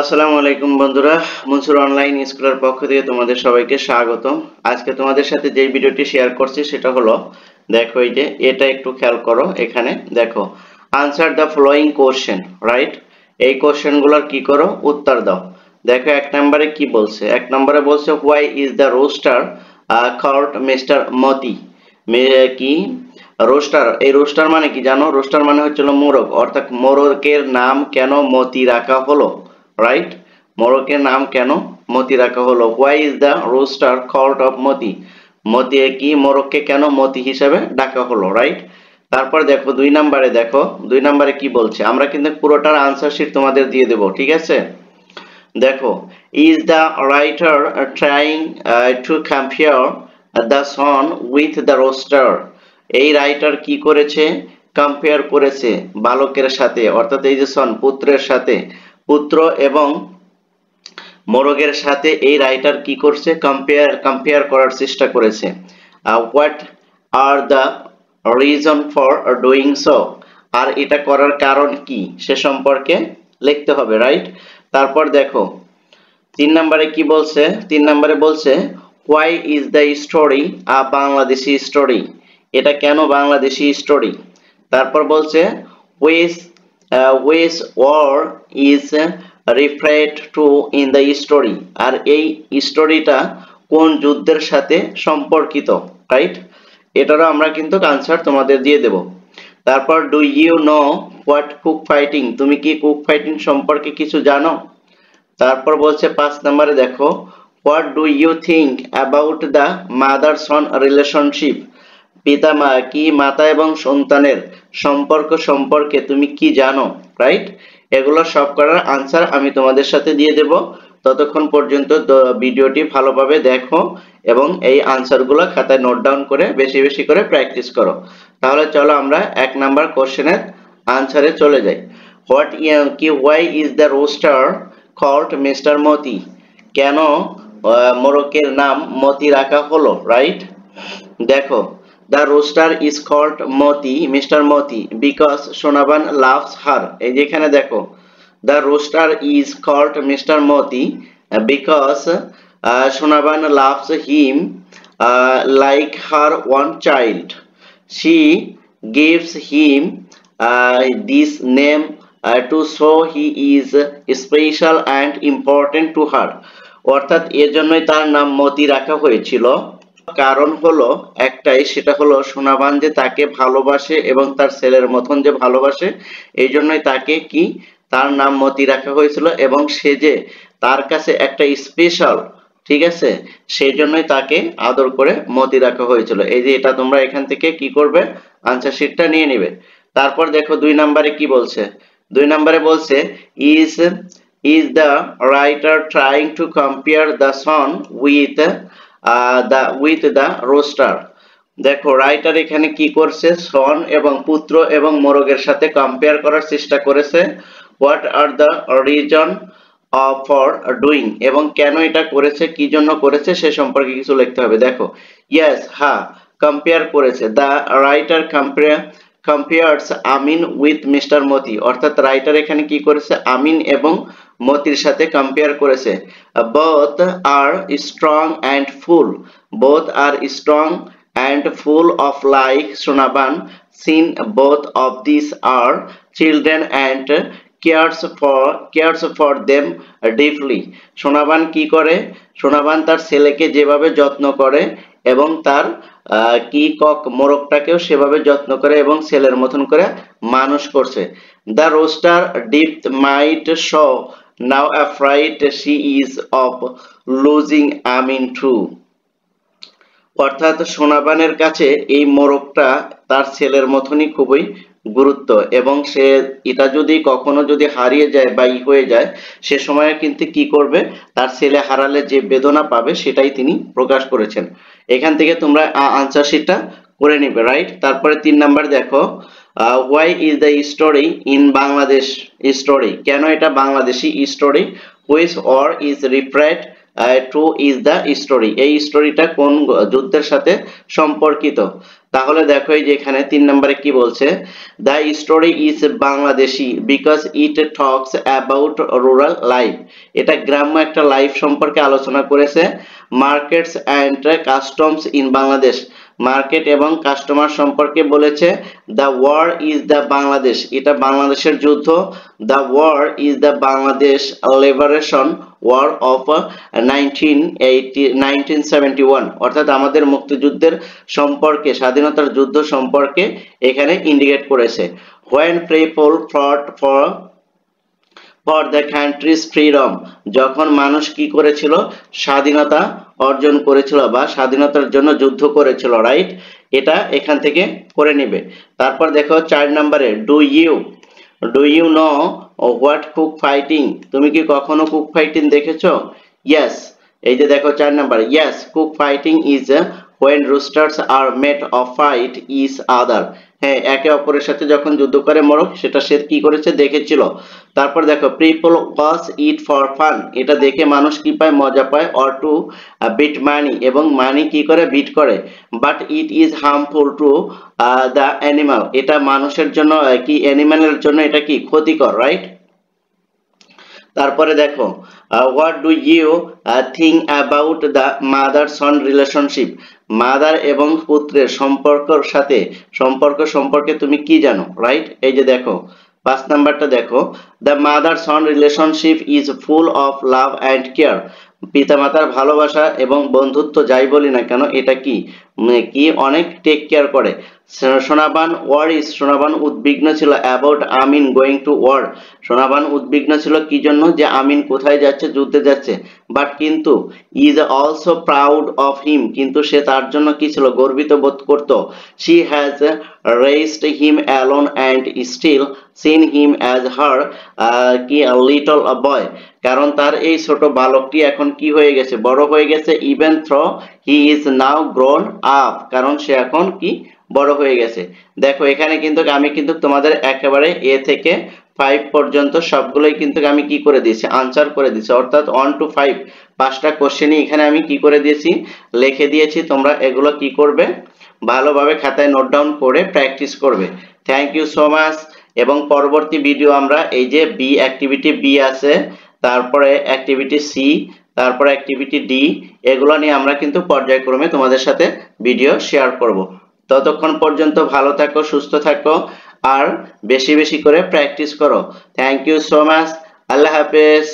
আসসালামু আলাইকুম বন্ধুরা, মনসুর অনলাইন স্কুলের পক্ষ থেকে তোমাদের সবাইকে স্বাগতম। আজকে তোমাদের সাথে যে ভিডিওটি শেয়ার করছি সেটা হলো, দেখো এই যে এটা একটু খেয়াল করো, এখানে দেখো answer the following question, right? এই কোশ্চেনগুলোর কি করো, উত্তর দাও। দেখো এক নম্বরে কি বলছে, এক নম্বরে বলছে why is the rooster called mister Moti. কি রোস্টার, এই রোস্টার মানে কি জানো? রোস্টার মানে হচ্ছিল মোরগ, অর্থাৎ মোরগের নাম কেন মতি রাখা হলো, রাইট? মোরগের নাম কেন মতি রাখা হলো? Why is the rooster called of Moti, Moti কি মোরগকে কেন মতি হিসেবে ডাকা হলো, রাইট? তারপর দেখো দুই নম্বরে, দেখো দুই নম্বরে কি বলছে, আমরা কিন্তু পুরোটার আনসার শিট তোমাদের দিয়ে দেব, ঠিক আছে? দেখো, is the writer trying to compare the son with the rooster. এই রাইটার কি করেছে? কম্পেয়ার করেছে বালকের সাথে, অর্থাৎ এই যে সন পুত্রের সাথে, পুত্র এবং মোরগের সাথে এই রাইটার কি করছে? কম্পেয়ার করার চেষ্টা করেছে। What are the reason for doing so, আর এটা করার কারণ কি সে সম্পর্কে লিখতে হবে, রাইট? তারপর দেখো তিন নম্বরে কি বলছে, তিন নম্বরে বলছে why is the story a Bangladeshi story, এটা কেন বাংলাদেশি স্টোরি? তারপর বলছে which which war is referred to in the story, আর এই স্টোরিটা কোন যুদ্ধের সাথে সম্পর্কিত, রাইট? এটারও আমরা কিন্তু আনসার তোমাদের দিয়ে দেব। তারপর do you know what cock fighting, তুমি কি কুক ফাইটিং সম্পর্কে কিছু জানো? তারপর বলছে পাঁচ নম্বরে দেখো what do you think about the mother son relationship, পিতা মা কি মাতা এবং সন্তানের সম্পর্ক সম্পর্কে তুমি কি জানো, রাইট? এগুলো সব করার আনসার আমি তোমাদের সাথে দিয়ে দেব। ততক্ষণ পর্যন্ত ভিডিওটি ভালোভাবে দেখো এবং এই আনসারগুলো খাতায় নোট ডাউন করে বেশি বেশি করে প্র্যাকটিস করো। তাহলে চলো আমরা এক নাম্বার কোশ্চেনের আনসারে চলে যাই। Why is the rooster called mister Moti, কেন মোরগের নাম মতি রাখা হলো, রাইট? দেখো the rooster is called moti Mr. Moti because Sonaban loves her, এই যেখানে দেখো the rooster is called Mr. Moti because Sonaban loves him like her one child. She gives him this name to show he is special and important to her, অর্থাৎ এর জন্যই তার নাম মতি রাখা হয়েছিল। কারণ হলো একটাই, সেটা হলো সোনাবান যে তাকে ভালোবাসে এবং তার ছেলের মতন যে ভালোবাসে, এই জন্যই তাকে কি তার নাম মতি রাখা হয়েছিল, এবং সে যে তার কাছে একটা স্পেশাল, ঠিক আছে, সেই জন্যই তাকে আদর করে মতি রাখা হয়েছিল। এই যে এটা তোমরা এখান থেকে কি করবে, আনসার শিটটা নিয়ে নিবে। তারপর দেখো দুই নম্বরে কি বলছে, দুই নম্বরে বলছে is the writer trying to compare the son with the rooster. দেখো রাইটার এখানে কি করছে, সন এবং পুত্র এবং মোরগের সাথে কম্পেয়ার করার চেষ্টা করেছে। What are the reason for doing, এবং কেন এটা করেছে, কি জন্য করেছে সে সম্পর্কে কিছু লিখতে হবে। দেখো ইয়েস, হ্যাঁ, কম্পেয়ার করেছে। The writer compares Amin with mister Moti, অর্থাৎ রাইটার এখানে কি করেছে, আমিন এবং মতির সাথে কম্পেয়ার করেছে। both are strong and full, both are strong and full of like Sonaban, seen both of these are children and cares for them deeply. Sonaban কি করে, সোনাবান তার ছেলেকে যেভাবে যত্ন করে এবং তার কি কক মোরগটাকেও সেভাবে যত্ন করে এবং ছেলের মতন করে মানুষ করছে। The rooster dipped might show now afraid she is of losing Amin too, অর্থাৎ সোনাবানের কাছে এই মোরগটা তার ছেলের মতনই খুবই গুরুত্ব, এবং সে এটা যদি কখনো যদি হারিয়ে যায় বা হয়ে যায়, সে সময় কিন্তু কি করবে, তার ছেলে হারালে যে বেদনা পাবে সেটাই তিনি প্রকাশ করেছেন। এখান থেকে তোমরা আনসার শিটটা করে নিবে, রাইট? তারপরে তিন নাম্বার দেখো why is the story in Bangladesh story, কেন এটা Bangladeshi story? Which war is referred to is the story, এই স্টোরিটা কোন যুদ্ধের সাথে সম্পর্কিত। তাহলে দেখো এই যে এখানে 3 নম্বরে কি বলছে, the story is Bangladeshi because it talks about rural life, এটা গ্রাম্য একটা লাইফ সম্পর্কে আলোচনা করেছে। Markets and customs in Bangladesh, market এবং কাস্টমার সম্পর্কে বলেছে। The war is the Bangladesh, এটা বাংলাদেশের যুদ্ধ। The war is the Bangladesh liberation war of 1971, অর্থাৎ আমাদের মুক্তিযুদ্ধের সম্পর্কে, স্বাধীনতার যুদ্ধ সম্পর্কে এখানে ইন্ডিকেট করেছে। when people fought for the country's freedom, যখন মানুষ কি করেছিল, স্বাধীনতা অর্জন করেছিল বা স্বাধীনতার জন্য যুদ্ধ করেছিল, রাইট, এটা এখান থেকে করে নেবে। তারপর দেখো 4 নম্বরে do you know what cock fighting, তুমি কি কখনো কুক ফাইটিং দেখেছো? ইয়েস, এই যে দেখো 4 number, yes cook fighting is when roosters are made of fight each other, হ্যাঁ একে অপরের সাথে যখন যুদ্ধ করে মোরগ, সেটা সে কি করেছে, দেখেছিল। তারপর দেখো people watch it for fun, এটা দেখে মানুষ কি পায়, মজা পায়। or to beat money, এবং মানি কি করে, বিট করে। but it is harmful to the animal, এটা মানুষের জন্য কি, অ্যানিমালের জন্য এটা কি ক্ষতিকর, রাইট। তারপরে দেখো what do you think about the mother son relationship, mother এবং পুত্রের সম্পর্ক সম্পর্কে তুমি কি জানো, রাইট। এই যে দেখো 5 নাম্বারটা দেখো, the mother son relationship is full of love and care, পিতামাতার ভালোবাসা এবং বন্ধুত্ব যাই বলি না কেন, এটা কি অনেক টেক কেয়ার করে। সোনাবান উদ্বিগ্ন ছিল about Amin going to war, Sonaban উদ্বিগ্ন ছিল কি জন্য, যে আমিন কোথায় যাচ্ছে, যুদ্ধে যাচ্ছে। বাট কিন্তু is also proud of him, কিন্তু সে তার জন্য কি ছিল, গর্বিত বোধ করত। She has raised him alone and still seen him as her কি লিটল বয়, কারণ তার এই ছোট বালকটি এখন কি হয়ে গেছে, বড় হয়ে গেছে। Even through he is now grown up, কারণ সে এখন কি বড় হয়ে গেছে। দেখো এখানে কিন্তু আমি কিন্তু তোমাদের একেবারে এ থেকে 5 পর্যন্ত সবগুলোই কিন্তু আমি কি করে দিয়েছি, আনসার করে দিয়েছি, অর্থাৎ 1 to 5 5টা কোশ্চেনই এখানে আমি কি করে দিয়েছি, লিখে দিয়েছি। তোমরা এগুলো কি করবে, ভালোভাবে খাতায় নোট ডাউন করে প্র্যাকটিস করবে। Thank you so much. এবং পরবর্তী ভিডিও আমরা এই যে বি অ্যাক্টিভিটি বি আছে, তারপরে অ্যাক্টিভিটি সি, তারপরে অ্যাক্টিভিটি ডি, এগুলো নিয়ে আমরা কিন্তু পর্যায়ক্রমে তোমাদের সাথে ভিডিও শেয়ার করব। ততক্ষণ পর্যন্ত ভালো থাকো, সুস্থ থাকো, আর বেশি বেশি করে প্র্যাকটিস করো। Thank you so much. আল্লাহ হাফেজ।